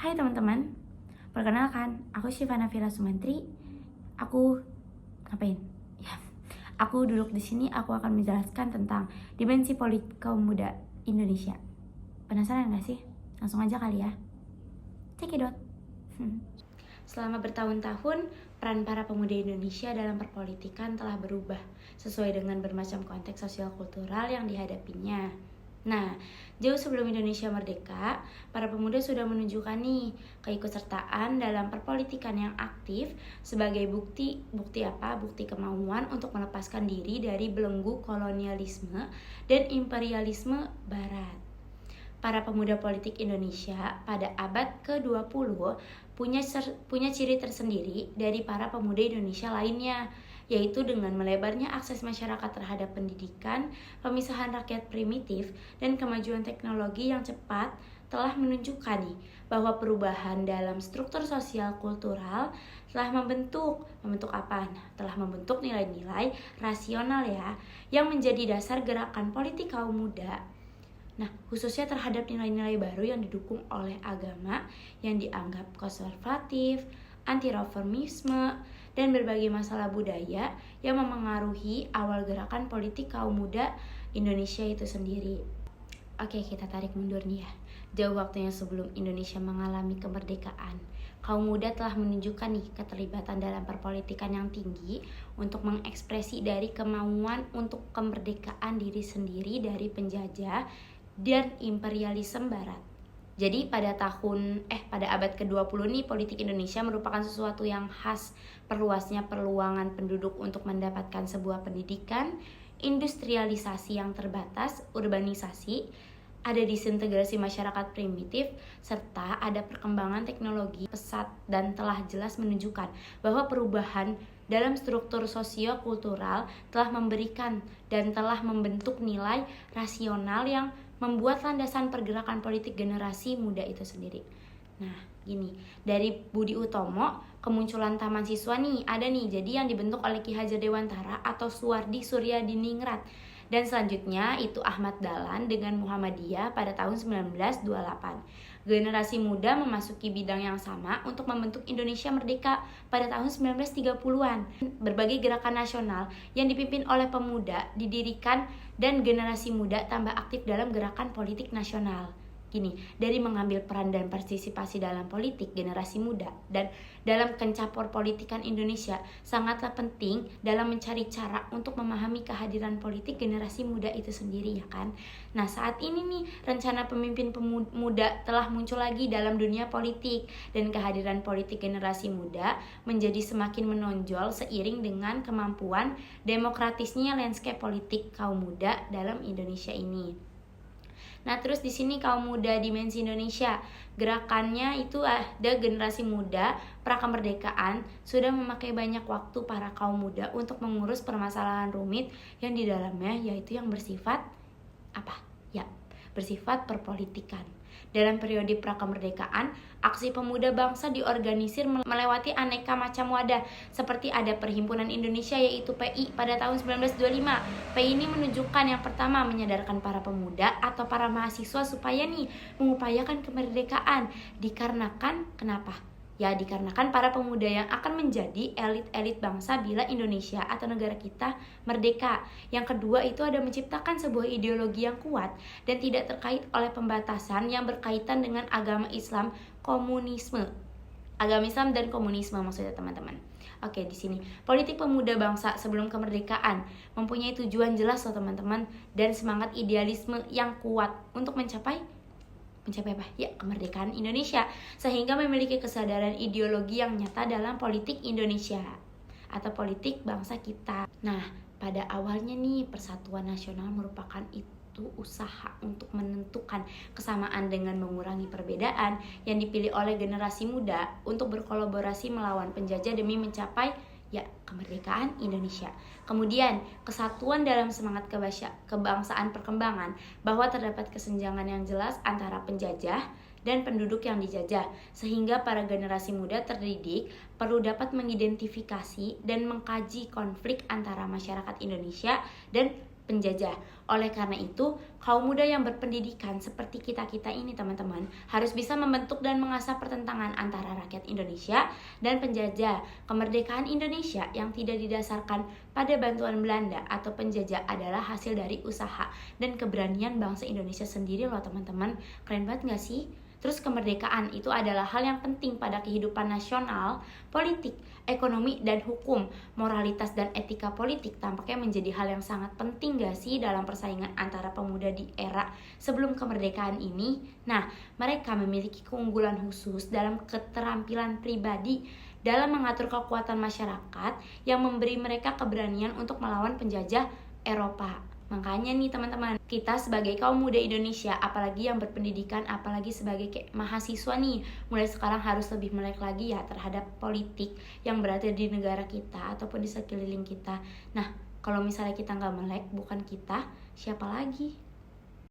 Hai teman-teman, perkenalkan, aku Syifa Nafira Sumantri. Aku ngapain? Ya, aku duduk di sini. Aku akan menjelaskan tentang dimensi politik kaum muda Indonesia. Penasaran gak sih? Langsung aja kali ya. Cekidot. Selama bertahun-tahun, peran para pemuda Indonesia dalam perpolitikan telah berubah sesuai dengan bermacam konteks sosial kultural yang dihadapinya. Nah, jauh sebelum Indonesia merdeka, para pemuda sudah menunjukkan nih keikutsertaan dalam perpolitikan yang aktif sebagai bukti kemauan untuk melepaskan diri dari belenggu kolonialisme dan imperialisme barat. Para pemuda politik Indonesia pada abad ke-20 punya ciri tersendiri dari para pemuda Indonesia lainnya, yaitu dengan melebarnya akses masyarakat terhadap pendidikan, pemisahan rakyat primitif, dan kemajuan teknologi yang cepat telah menunjukkan nih bahwa perubahan dalam struktur sosial kultural telah membentuk apa? Nah, telah membentuk nilai-nilai rasional ya yang menjadi dasar gerakan politik kaum muda. Nah, khususnya terhadap nilai-nilai baru yang didukung oleh agama yang dianggap konservatif, anti-reformisme, dan berbagai masalah budaya yang memengaruhi awal gerakan politik kaum muda Indonesia itu sendiri. Oke, kita tarik mundur nih ya. Jauh waktunya sebelum Indonesia mengalami kemerdekaan, kaum muda telah menunjukkan nih keterlibatan dalam perpolitikan yang tinggi untuk mengekspresi dari kemauan untuk kemerdekaan diri sendiri dari penjajah dan imperialisme barat. Jadi pada abad ke-20 nih, politik Indonesia merupakan sesuatu yang khas perluasnya peluangan penduduk untuk mendapatkan sebuah pendidikan, industrialisasi yang terbatas, urbanisasi, ada disintegrasi masyarakat primitif, serta ada perkembangan teknologi pesat dan telah jelas menunjukkan bahwa perubahan dalam struktur sosio-kultural telah memberikan dan telah membentuk nilai rasional yang membuat landasan pergerakan politik generasi muda itu sendiri. Nah, gini, dari Budi Utomo, kemunculan Taman Siswa nih, ada nih, jadi yang dibentuk oleh Ki Hajar Dewantara atau Suwardi Suryadiningrat. Dan selanjutnya itu Ahmad Dahlan dengan Muhammadiyah pada tahun 1928. Generasi muda memasuki bidang yang sama untuk membentuk Indonesia merdeka pada tahun 1930-an. Berbagai gerakan nasional yang dipimpin oleh pemuda didirikan dan generasi muda tambah aktif dalam gerakan politik nasional. Gini, dari mengambil peran dan partisipasi dalam politik generasi muda dan dalam kencapur politikan Indonesia sangatlah penting dalam mencari cara untuk memahami kehadiran politik generasi muda itu sendiri ya kan. Nah, saat ini nih rencana pemimpin muda telah muncul lagi dalam dunia politik dan kehadiran politik generasi muda menjadi semakin menonjol seiring dengan kemampuan demokratisnya landscape politik kaum muda dalam Indonesia ini. Nah, terus di sini kaum muda dimensi Indonesia, gerakannya itu ada generasi muda prakemerdekaan sudah memakai banyak waktu para kaum muda untuk mengurus permasalahan rumit yang di dalamnya yaitu yang bersifat apa? Ya, bersifat perpolitikan. Dalam periode prakemerdekaan, aksi pemuda bangsa diorganisir melewati aneka macam wadah seperti ada Perhimpunan Indonesia yaitu PI pada tahun 1925. PI ini menunjukkan yang pertama menyadarkan para pemuda atau para mahasiswa supaya nih mengupayakan kemerdekaan. Dikarenakan kenapa? Ya, dikarenakan para pemuda yang akan menjadi elit-elit bangsa bila Indonesia atau negara kita merdeka. Yang kedua itu ada menciptakan sebuah ideologi yang kuat dan tidak terkait oleh pembatasan yang berkaitan dengan agama Islam, agama Islam dan komunisme maksudnya teman-teman. Oke, di sini politik pemuda bangsa sebelum kemerdekaan mempunyai tujuan jelas loh teman-teman dan semangat idealisme yang kuat untuk mencapai apa? Ya, kemerdekaan Indonesia, sehingga memiliki kesadaran ideologi yang nyata dalam politik Indonesia atau politik bangsa kita. Nah, pada awalnya nih persatuan nasional merupakan itu usaha untuk menentukan kesamaan dengan mengurangi perbedaan yang dipilih oleh generasi muda untuk berkolaborasi melawan penjajah demi mencapai kemerdekaan Indonesia. Kemudian kesatuan dalam semangat kebangsaan perkembangan bahwa terdapat kesenjangan yang jelas antara penjajah dan penduduk yang dijajah, sehingga para generasi muda terdidik perlu dapat mengidentifikasi dan mengkaji konflik antara masyarakat Indonesia dan penjajah. Oleh karena itu, kaum muda yang berpendidikan seperti kita-kita ini teman-teman harus bisa membentuk dan mengasah pertentangan antara rakyat Indonesia dan penjajah. Kemerdekaan Indonesia yang tidak didasarkan pada bantuan Belanda atau penjajah adalah hasil dari usaha dan keberanian bangsa Indonesia sendiri loh teman-teman. Keren banget gak sih? Terus kemerdekaan itu adalah hal yang penting pada kehidupan nasional, politik, ekonomi, dan hukum. Moralitas dan etika politik tampaknya menjadi hal yang sangat penting gak sih dalam persaingan antara pemuda di era sebelum kemerdekaan ini? Nah, mereka memiliki keunggulan khusus dalam keterampilan pribadi dalam mengatur kekuatan masyarakat yang memberi mereka keberanian untuk melawan penjajah Eropa. Makanya nih teman-teman, kita sebagai kaum muda Indonesia, apalagi yang berpendidikan, apalagi sebagai mahasiswa nih, mulai sekarang harus lebih melek lagi ya terhadap politik yang berada di negara kita ataupun di sekeliling kita. Nah, kalau misalnya kita nggak melek, bukan kita, siapa lagi?